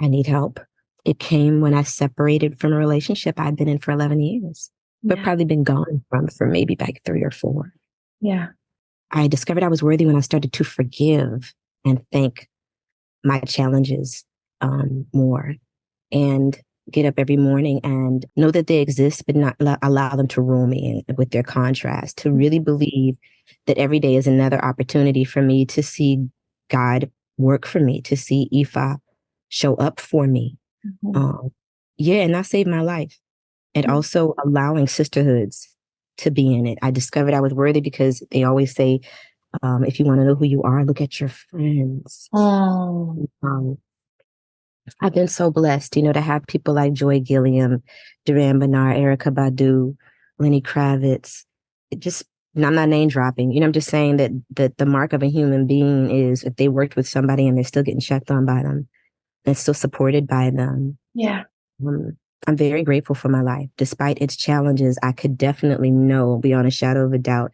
I need help." It came when I separated from a relationship I'd been in for 11 years, but yeah, probably been gone from for maybe like 3 or 4. yeah, I discovered I was worthy when I started to forgive and thank my challenges more, and get up every morning and know that they exist, but not allow them to rule me with their contrast, to really believe that every day is another opportunity for me to see God work for me, to see Ifa show up for me. mhm, Um, yeah, and that saved my life. And mm. also allowing sisterhoods to be in it. I discovered I was worthy because they always say, if you want to know who you are, look at your friends. Oh, Um, I've been so blessed, to have people like Joy Gilliam, Duran Bernard, Erykah Badu, Lenny Kravitz. And I'm not name dropping. I'm just saying that the mark of a human being is if they worked with somebody and they're still getting checked on by them and still supported by them. yeah, Um, I'm very grateful for my life. Despite its challenges, I could definitely know beyond a shadow of a doubt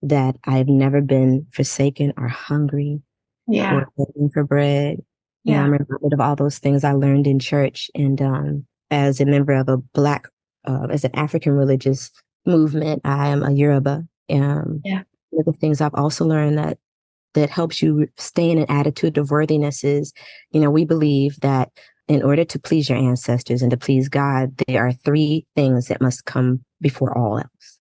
that I've never been forsaken or hungry yeah, or begging for bread. yeah, I'm reminded of all those things I learned in church. And as a member of as an African religious movement, I am a Yoruba. yeah, One of the things I've also learned that that helps you stay in an attitude of worthiness is, we believe that in order to please your ancestors and to please God, there are three things that must come before all else.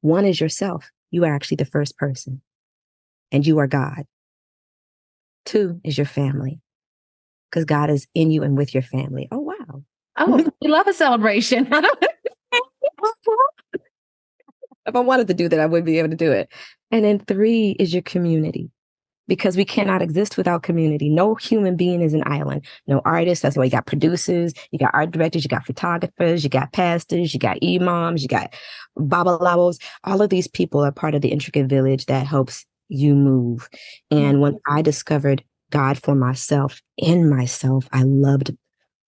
One is yourself. You are actually the first person, and you are God. Two is your family, because God is in you and with your family. Oh, wow. Oh, we love a celebration. If I wanted to do that, I would be able to do it. And then three is your community, because we cannot exist without community. No human being is an island. No artist. That's why you got producers, you got art directors, you got photographers, you got pastors, you got imams, you got babalawos. All of these people are part of the intricate village that helps you move. And when I discovered God for myself, in myself, I loved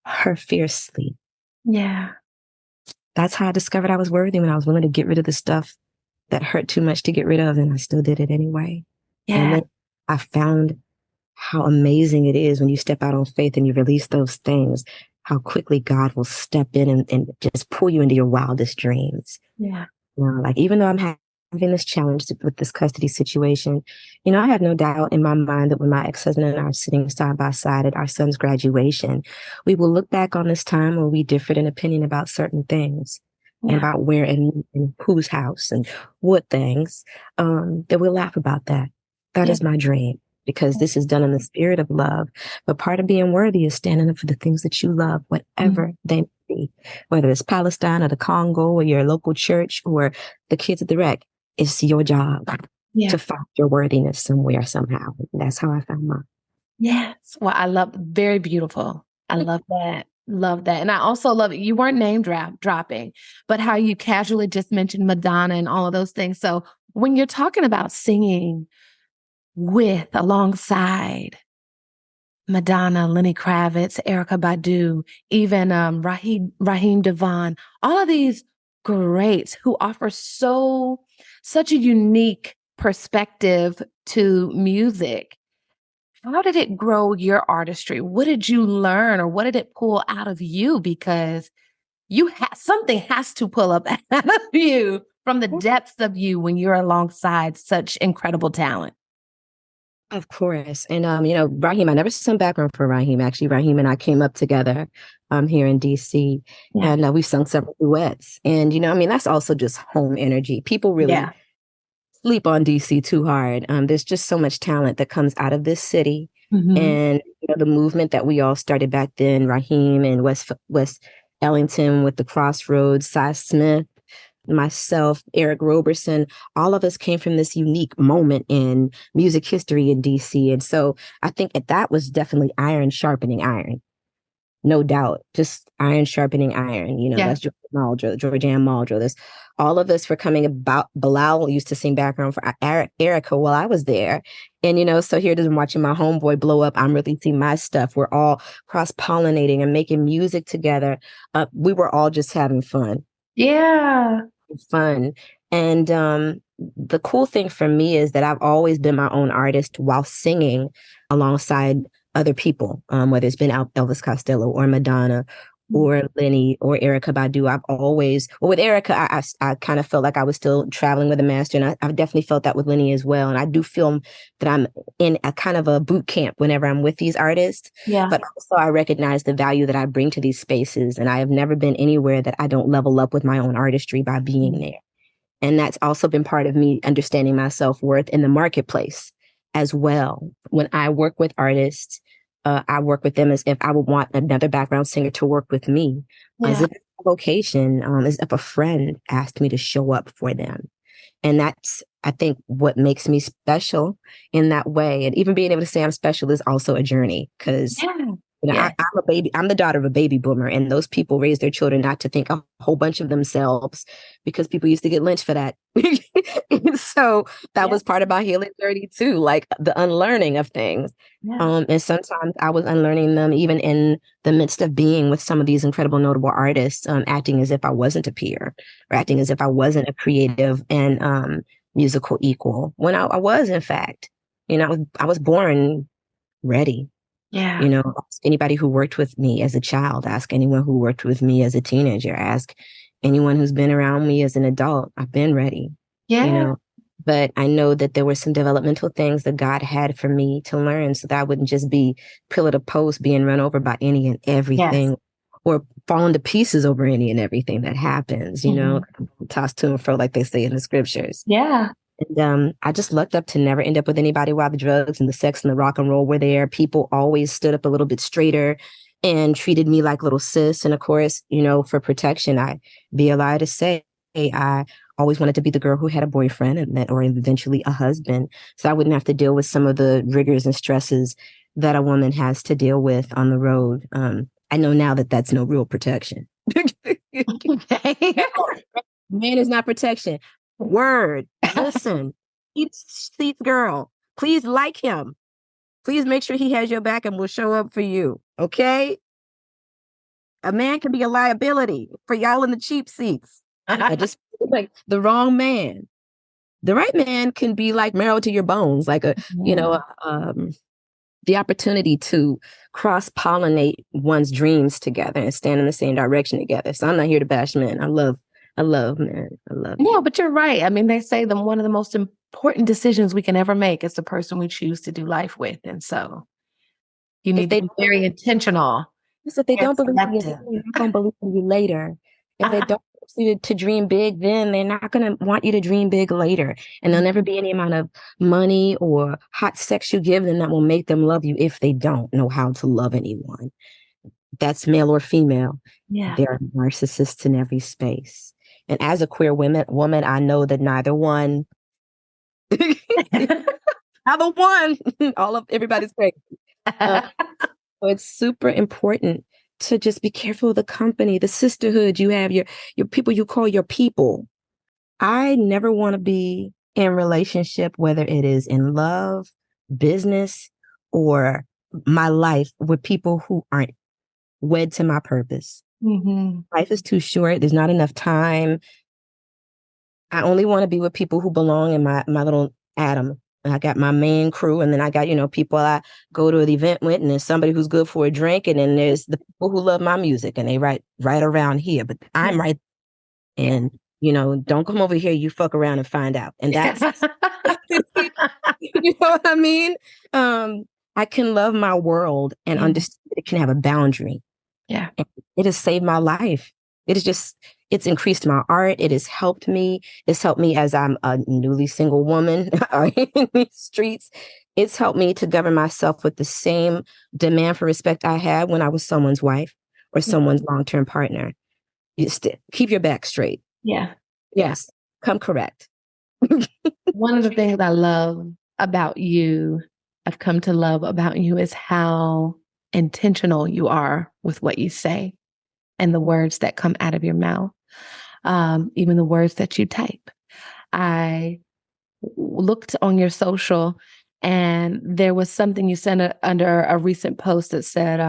her fiercely. Yeah. That's how I discovered I was worthy, when I was willing to get rid of the stuff that hurt too much to get rid of, and I still did it anyway. Yeah. And then I found how amazing it is when you step out on faith and you release those things, how quickly God will step in and just pull you into your wildest dreams. Yeah. Like, even though I'm having this challenge with this custody situation, I have no doubt in my mind that when my ex-husband and I are sitting side by side at our son's graduation, we will look back on this time where we differed in opinion about certain things. And about where and whose house and what things, that we'll laugh about that. That is my dream, because this is done in the spirit of love. But part of being worthy is standing up for the things that you love, whatever they may be, whether it's Palestine or the Congo or your local church or the kids at the rec. It's your job to find your worthiness somewhere, somehow. That's how I found mine. Yes. Well, I love, very beautiful. I love that. Love that. And I also love it. You weren't name dropping, but how you casually just mentioned Madonna and all of those things. So when you're talking about singing alongside Madonna, Lenny Kravitz, Erykah Badu, even Raheem Devon, all of these greats who offer such a unique perspective to music. How did it grow your artistry? What did you learn, or what did it pull out of you? Because something has to pull up out of you from the depths of you when you're alongside such incredible talent. Of course. And, Raheem, I never sung background for Raheem. Actually, Raheem and I came up together here in DC, and we've sung several duets. And, that's also just home energy. People really sleep on DC too hard. There's just so much talent that comes out of this city. And the movement that we all started back then, Raheem and West Ellington with the Crossroads, Cy Smith, myself, Eric Roberson, all of us came from this unique moment in music history in DC. And so I think that was definitely iron sharpening iron. No doubt. Just iron sharpening iron. That's Georgianne Muldrow. There's all of us for coming about. Bilal used to sing background for Erykah while I was there. And, so here it is, I'm watching my homeboy blow up. I'm releasing my stuff. We're all cross-pollinating and making music together. We were all just having fun. Yeah. Fun. And the cool thing for me is that I've always been my own artist while singing alongside other people, whether it's been Elvis Costello or Madonna or Lenny or Erykah Badu. I've always, with Erykah, I kind of felt like I was still traveling with a master, and I've definitely felt that with Lenny as well. And I do feel that I'm in a kind of a boot camp whenever I'm with these artists. Yeah. But also I recognize the value that I bring to these spaces, and I have never been anywhere that I don't level up with my own artistry by being there. And that's also been part of me understanding my self-worth in the marketplace as well. When I work with artists, I work with them as if I would want another background singer to work with me, as if it's a vocation, as if a friend asked me to show up for them. And that's, I think, what makes me special in that way. And even being able to say I'm special is also a journey, because I'm a baby. I'm the daughter of a baby boomer, and those people raise their children not to think a whole bunch of themselves, because people used to get lynched for that. And so that was part of my healing journey too, like the unlearning of things. And sometimes I was unlearning them even in the midst of being with some of these incredible, notable artists, acting as if I wasn't a peer, or acting as if I wasn't a creative and musical equal, when I was, in fact. I was born ready. Ask anybody who worked with me as a child, ask anyone who worked with me as a teenager, ask anyone who's been around me as an adult. I've been ready. But I know that there were some developmental things that God had for me to learn so that I wouldn't just be pillar to post being run over by any and Yes. everything or falling to pieces over any and everything that happens, tossed to and fro, like they say in the scriptures. Yeah. And I just lucked up to never end up with anybody while the drugs and the sex and the rock and roll were there. People always stood up a little bit straighter and treated me like little sis. And of course, for protection, I be allowed to say I always wanted to be the girl who had a boyfriend and then, or eventually a husband. So I wouldn't have to deal with some of the rigors and stresses that a woman has to deal with on the road. I know now that that's no real protection. Okay. Man is not protection. Word. Listen, Steve's girl. Please like him. Please make sure he has your back and will show up for you. Okay? A man can be a liability for y'all in the cheap seats. I just feel like the wrong man. The right man can be like marrow to your bones, like the opportunity to cross-pollinate one's dreams together and stand in the same direction together. So I'm not here to bash men. I love men. I love No, but you're right. I mean, they say that one of the most important decisions we can ever make is the person we choose to do life with. And so you need to be very intentional. If they don't believe in you, selective. they're not going to believe in you later. If they don't want you to dream big, then they're not going to want you to dream big later. And there'll never be any amount of money or hot sex you give them that will make them love you if they don't know how to love anyone. That's male or female. Yeah. There are narcissists in every space. And as a queer woman, I know that neither one, everybody's crazy. So it's super important to just be careful of the company, the sisterhood you have, your people you call your people. I never want to be in relationship, whether it is in love, business, or my life, with people who aren't wed to my purpose. Mm-hmm. Life is too short. There's not enough time. I only want to be with people who belong in my little atom. I got my main crew, and then I got, people I go to an event with, and there's somebody who's good for a drink, and then there's the people who love my music, and they right around here, but I'm right. And, don't come over here, you fuck around and find out. And that's, you know what I mean? I can love my world and understand it can have a boundary. Yeah. And it has saved my life. It's increased my art. It has helped me. It's helped me as I'm a newly single woman in these streets. It's helped me to govern myself with the same demand for respect I had when I was someone's wife or someone's long-term partner. You keep your back straight. Yeah. Yes. Come correct. One of the things I love about you, I've come to love about you, is how intentional you are with what you say and the words that come out of your mouth, even the words that you type. I looked on your social, and there was something you sent under a recent post that said,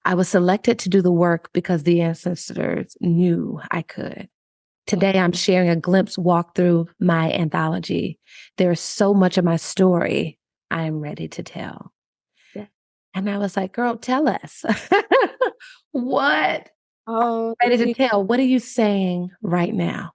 I was selected to do the work because the ancestors knew I could. Today, I'm sharing a glimpse walk through my anthology. There's so much of my story I am ready to tell. Yeah. And I was like, girl, tell us. What? Oh, ready to tell. What are you saying right now?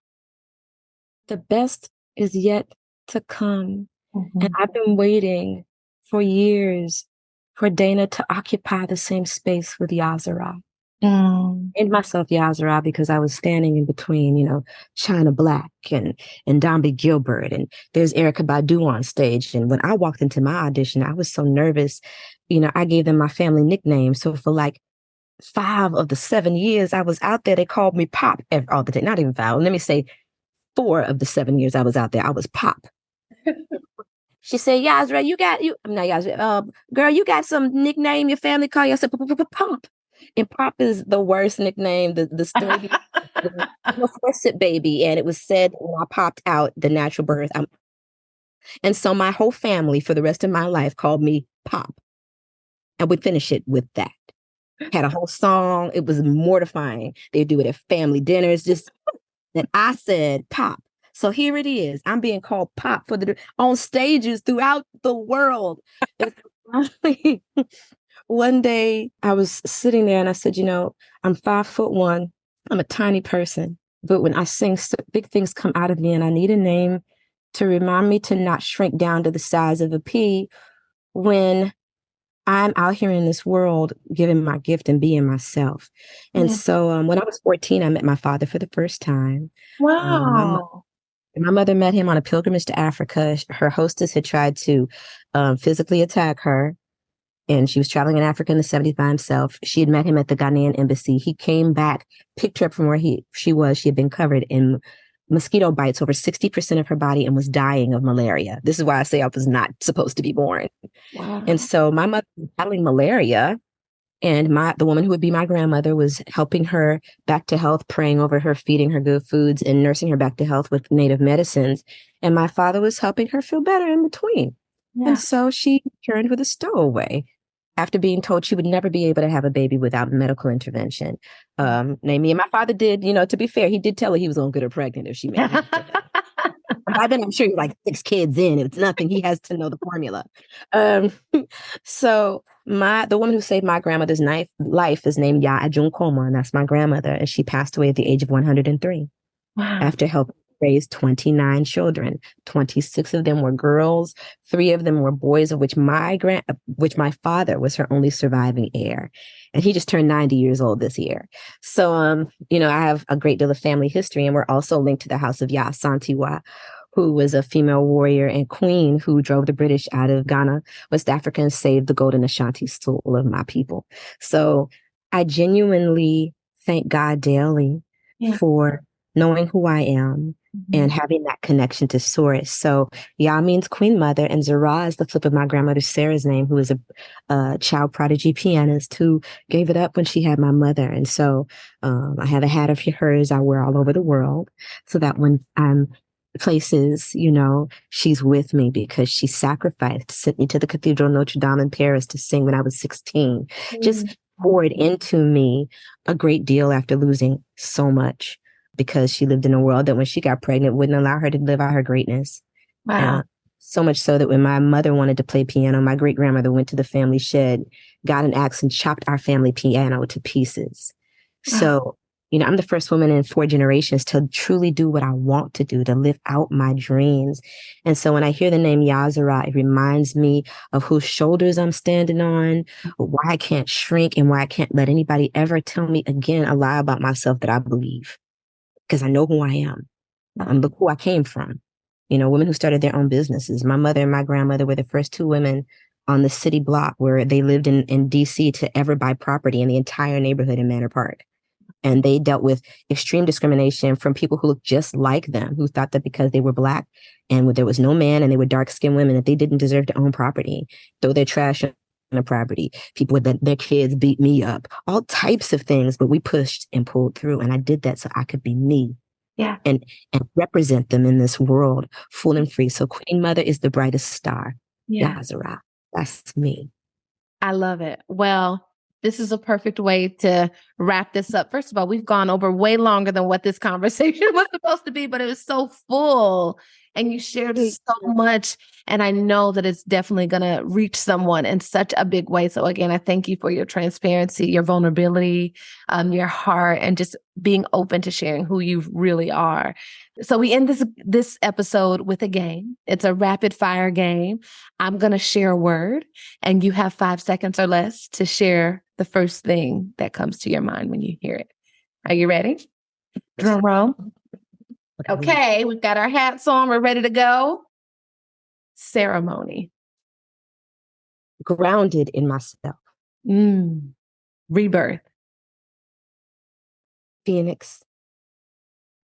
The best is yet to come. Mm-hmm. And I've been waiting for years for Dana to occupy the same space with YahZarah. And myself YahZarah because I was standing in between, China Black and Domby Gilbert, and there's Erykah Badu on stage. And when I walked into my audition, I was so nervous. I gave them my family nickname. So for like 5 of the 7 years I was out there, they called me Pop all the time. Not even 5. Let me say 4 of the 7 years I was out there, I was Pop. She said, YahZarah, I'm not YahZarah, girl, you got some nickname your family call you? I said, Pop. And Pop is the worst nickname. The story, I'm a first baby, and it was said when I popped out the natural birth. And so my whole family for the rest of my life called me Pop. And we'd finish it with that. Had a whole song. It was mortifying. They'd do it at family dinners, just that I said Pop. So here it is. I'm being called Pop on stages throughout the world. One day I was sitting there and I said, I'm 5'1". I'm a tiny person, but when I sing, big things come out of me, and I need a name to remind me to not shrink down to the size of a pea when I'm out here in this world giving my gift and being myself. And Yeah. so when I was 14, I met my father for the first time. My Wow. My mother met him on a pilgrimage to Africa. Her hostess had tried to physically attack her, and she was traveling in Africa in the 70s by himself. She had met him at the Ghanaian embassy. He came back, picked her up from where she was. She had been covered in mosquito bites over 60% of her body and was dying of malaria. This is why I say I was not supposed to be born. And Wow. so my mother was battling malaria, and the woman who would be my grandmother was helping her back to health, praying over her, feeding her good foods, and nursing her back to health with native medicines. And my father was helping her feel better in between. And Yeah. so she turned with a stowaway after being told she would never be able to have a baby without medical intervention. Namely, and my father did, to be fair, he did tell her he was going to get her pregnant if she made it after that. By then, I'm sure he's like 6 kids in. It's nothing. He has to know the formula. Um, so the woman who saved my grandmother's life is named Ya Ajunkoma, and that's my grandmother. And she passed away at the age of 103 Wow. after helping raise 29 children. 26 of them were girls, 3 of them were boys, of which which my father was her only surviving heir. And he just turned 90 years old this year. So I have a great deal of family history, and we're also linked to the house of Ya Santiwa, who was a female warrior and queen who drove the British out of Ghana, West Africa, and saved the golden Ashanti soul of my people. So I genuinely thank God daily Yeah. for knowing who I am Mhm. and having that connection to source. So Yah means queen mother, and Zarah is the flip of my grandmother Sarah's name, who is a child prodigy pianist who gave it up when she had my mother. And so I have a hat of hers I wear all over the world, so that when I'm places, she's with me, because she sacrificed to send me to the Cathedral Notre Dame in Paris to sing when I was 16. Mm. Just poured into me a great deal after losing so much, because she lived in a world that when she got pregnant wouldn't allow her to live out her greatness. Wow. And so much so that when my mother wanted to play piano, my great grandmother went to the family shed, got an axe, and chopped our family piano to pieces. Wow. So I'm the first woman in 4 generations to truly do what I want to do, to live out my dreams. And so when I hear the name YahZarah, it reminds me of whose shoulders I'm standing on, why I can't shrink, and why I can't let anybody ever tell me again a lie about myself that I believe, because I know who I am. Look who I came from. Women who started their own businesses. My mother and my grandmother were the first 2 women on the city block where they lived in DC to ever buy property in the entire neighborhood in Manor Park. And they dealt with extreme discrimination from people who looked just like them, who thought that because they were Black and there was no man and they were dark-skinned women, that they didn't deserve to own property, throw their trash on the property. People would let their kids beat me up, all types of things, but we pushed and pulled through. And I did that so I could be me Yeah. and represent them in this world full and free. So Queen Mother is the brightest star. Yeah. YahZarah. That's me. I love it. Well, this is a perfect way to wrap this up. First of all, we've gone over way longer than what this conversation was supposed to be, but it was so full and you shared so much. And I know that it's definitely going to reach someone in such a big way. So again, I thank you for your transparency, your vulnerability, your heart, and just being open to sharing who you really are. So we end this episode with a game. It's a rapid fire game. I'm going to share a word, and you have 5 seconds or less to share the first thing that comes to your mind when you hear it. Are you ready? Drum roll. Okay, we've got our hats on. We're ready to go. Ceremony. Grounded in myself. Rebirth. Phoenix.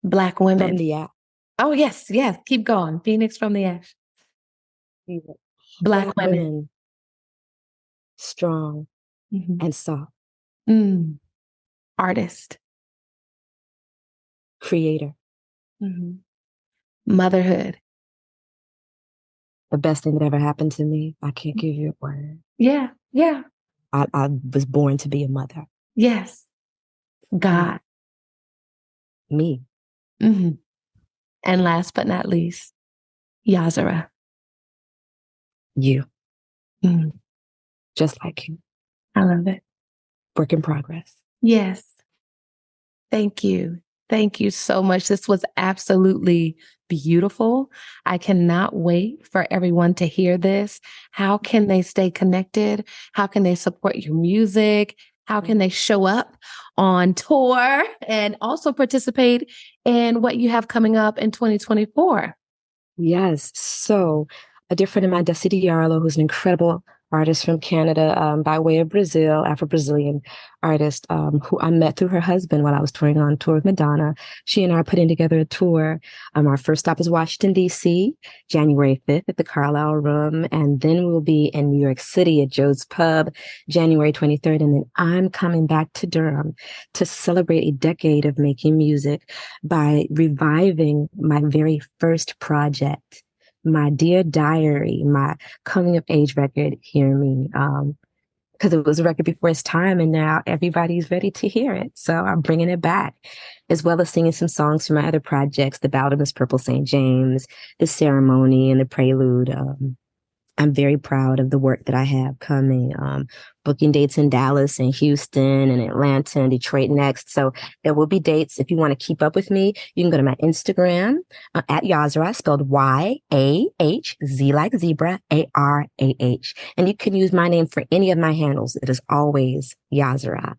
Black From women. the app. Oh, yes, yes. Keep going. Phoenix from the ash. Black women. Strong and soft. Artist. Creator. Motherhood. The best thing that ever happened to me. I can't give you a word. Yeah, yeah. I was born to be a mother. Yes. God. Me. And last but not least, YahZarah. You. Just like you. I love it. Work in progress. Yes. Thank you. Thank you so much. This was absolutely beautiful. I cannot wait for everyone to hear this. How can they stay connected? How can they support your music? How can they show up on tour and also participate in what you have coming up in 2024? Yes. So, a dear friend of mine, Desi Diarlo, who's an incredible artist from Canada, by way of Brazil, Afro-Brazilian artist, who I met through her husband while I was touring on tour with Madonna. She and I are putting together a tour. Our first stop is Washington, D.C., January 5th at the Carlisle Room. And then we'll be in New York City at Joe's Pub, January 23rd. And then I'm coming back to Durham to celebrate a decade of making music by reviving my very first project, my Dear Diary, my coming of age record, Hear Me. Because it was a record before its time, and now everybody's ready to hear it. So I'm bringing it back, as well as singing some songs from my other projects, The Ballad of Miss Purple St. James, The Ceremony, and The Prelude. I'm very proud of the work that I have coming, booking dates in Dallas and Houston and Atlanta and Detroit next. So there will be dates. If you want to keep up with me, you can go to my Instagram at YahZarah, spelled Y-A-H-Z like zebra, A-R-A-H. And you can use my name for any of my handles. It is always YahZarah.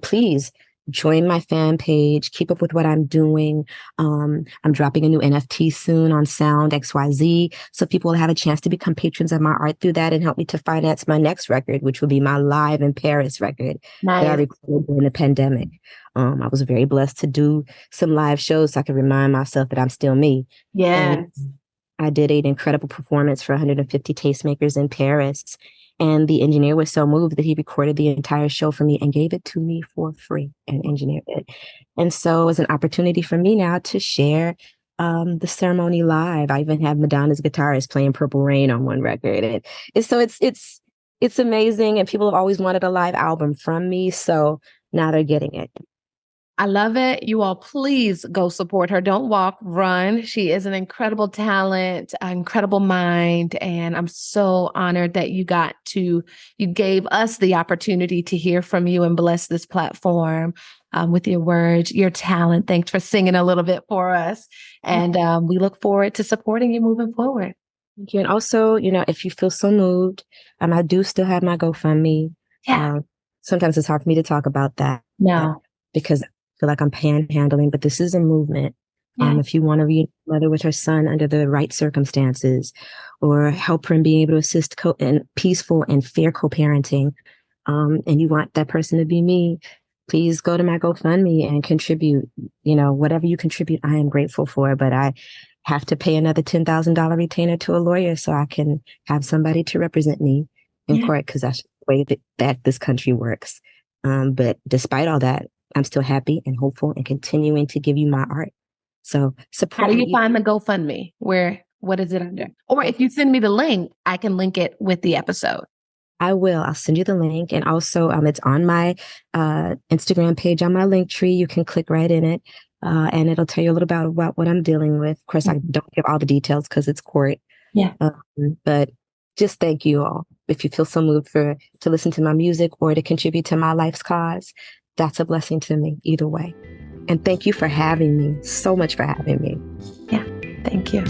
Please join my fan page, keep up with what I'm doing. I'm dropping a new NFT soon on Sound XYZ. So people will have a chance to become patrons of my art through that and help me to finance my next record, which will be my Live in Paris record that I recorded during the pandemic. I was very blessed to do some live shows so I could remind myself that I'm still me. Yes. And I did an incredible performance for 150 tastemakers in Paris. And the engineer was so moved that he recorded the entire show for me and gave it to me for free and engineered it. And so it was an opportunity for me now to share the ceremony live. I even have Madonna's guitarist playing Purple Rain on one record. And it's amazing. And people have always wanted a live album from me. So now they're getting it. I love it. You all, please go support her. Don't walk, run. She is an incredible talent, an incredible mind. And I'm so honored that you gave us the opportunity to hear from you and bless this platform with your words, your talent. Thanks for singing a little bit for us. And we look forward to supporting you moving forward. Thank you. And also, if you feel so moved, I do still have my GoFundMe. Yeah. Sometimes it's hard for me to talk about that. No. Because feel like I'm panhandling, but this is a movement. Yeah. If you want to reunite a mother with her son under the right circumstances, or help her in being able to assist in peaceful and fair co-parenting, and you want that person to be me, please go to my GoFundMe and contribute. Whatever you contribute, I am grateful for, but I have to pay another $10,000 retainer to a lawyer so I can have somebody to represent me in court, because that's the way that this country works. But despite all that, I'm still happy and hopeful and continuing to give you my art. So support. How do you find the GoFundMe? What is it under? Or if you send me the link, I can link it with the episode. I will. I'll send you the link. And also, it's on my Instagram page on my link tree. You can click right in it. And it'll tell you a little about what I'm dealing with. Of course, I don't give all the details because it's court. Yeah. But just thank you all. If you feel so moved to listen to my music or to contribute to my life's cause, that's a blessing to me either way. And thank you for having me. So much for having me. Yeah. Thank you.